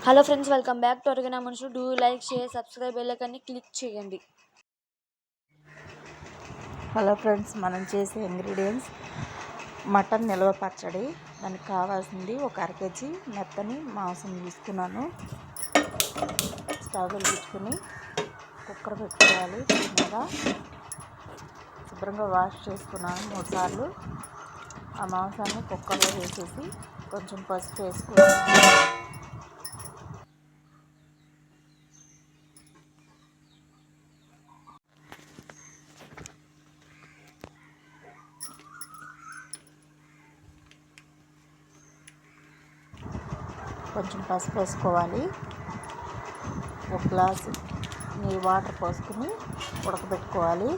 Hello friends, welcome back to అడిగిన మనుషులు. Do like, share, subscribe, bell ఐకాన్ని click చేయండి. హలో ఫ్రెండ్స్, మనం చేసే ఇంగ్రీడియంట్స్ మటన్ నిల్వ పచ్చడి. దానికి కావాల్సింది ఒక అర కేజీ మెత్తని మాంసం తీసుకున్నాను. స్టవ్ వెలిగించుకుని కుక్కర్ పెట్టుకోవాలి. మీద శుభ్రంగా వాష్ చేసుకున్నాను 3 సార్లు. ఆ మాంసాన్ని కుక్కర్లో వేసేసి కొంచెం పసుపు వేసుకోవాలి. కొంచెం పసుపు వేసుకోవాలి. ఒక గ్లాసు నీళ్ళు వాటర్ పోసుకుని ఉడకబెట్టుకోవాలి.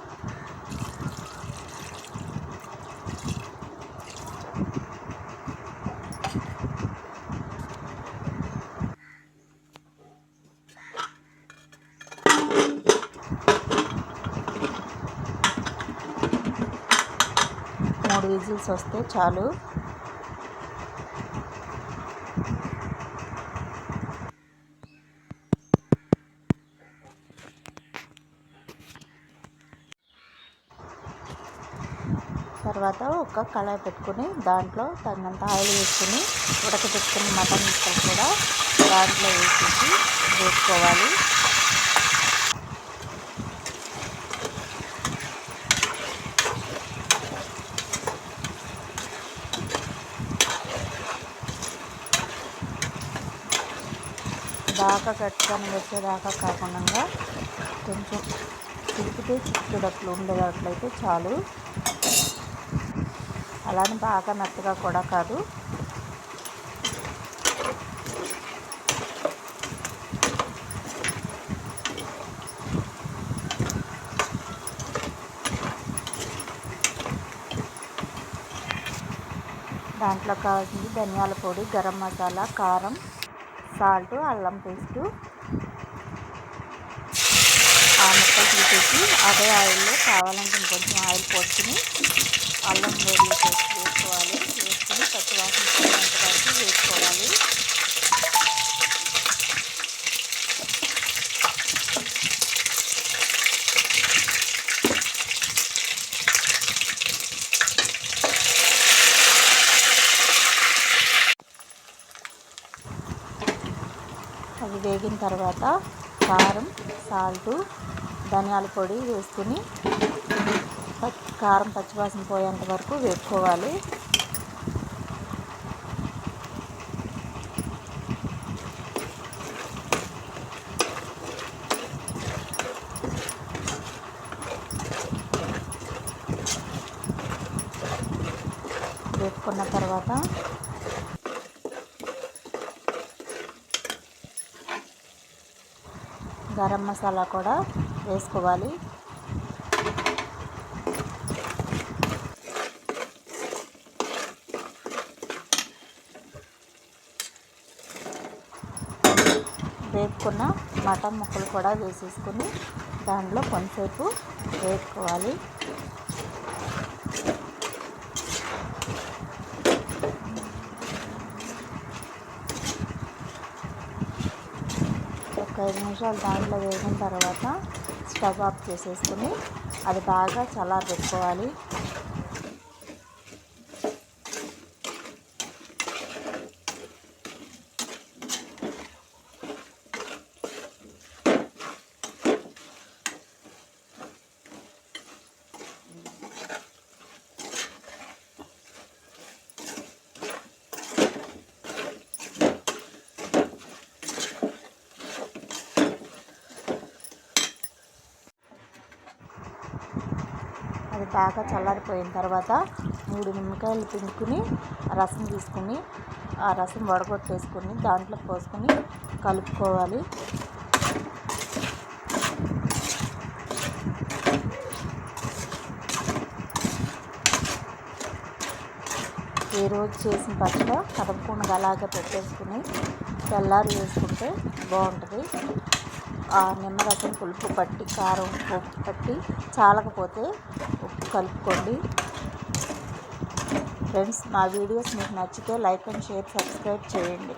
మూడు విజిల్స్ వస్తే చాలు. తర్వాత ఒక కళాయి పెట్టుకుని దాంట్లో తగినంత ఆయిల్ వేసుకుని ఉడకబెట్టుకుని మటన్ ముక్కలు కూడా దాంట్లో వేసేసి వేసుకోవాలి. బాగా గట్టిగా వచ్చేదాకా కాకుండా కొంచెం చిరికితే చిక్కుడట్లు ఉండేటట్లయితే చాలు. అలానే బాగా మెత్తగా కూడా కాదు. దాంట్లో కావాల్సింది ధనియాల పొడి, గరం మసాలా, కారం, సాల్ట్, అల్లం పేస్టు. ఆ ముక్కలు తీసేసి అదే ఆయిల్లో కావాలంటే ఇంకొంచెం ఆయిల్ పోసుకుని అల్లం వెల్లుల్లి పేస్ట్ వేసుకోవాలి. వేసుకుని పచ్చివాసన పోయేంత వరకు వేసుకోవాలి. అవి వేగిన తర్వాత కారం, సాల్టు, ధనియాల పొడి వేసుకుని కారం పచ్చివాసన పోయేంత వరకు వేసుకోవాలి. వేసుకున్న తర్వాత గరం మసాలా కూడా వేసుకోవాలి. వేపుకున్న మటన్ ముక్కలు కూడా వేసేసుకుని దాంట్లో కొంచెంసేపు వేపుకోవాలి. ఒక 5 నిమిషాలు దాంట్లో వేగిన తర్వాత స్టవ్ ఆఫ్ చేసేసుకుని అది బాగా చల్లారబెట్టుకోవాలి. అది బాగా చల్లారిపోయిన తర్వాత 3 నిమ్మకాయలు పిండుకుని రసం తీసుకుని ఆ రసం వడగొట్టేసుకుని దాంట్లో పోసుకొని కలుపుకోవాలి. ఏ రోజు చేసిన పచ్చడి కదపకుండా అలాగే పెట్టేసుకుని తెల్లారి వేసుకుంటే బాగుంటుంది. ఆ నిమ్మరసం పులుపు పట్టి, కారం ఉప్పు పట్టి చాలకపోతే ఉప్పు కలుపుకోండి. ఫ్రెండ్స్, మా వీడియోస్ మీకు నచ్చితే లైక్ అండ్ షేర్, సబ్స్క్రైబ్ చేయండి.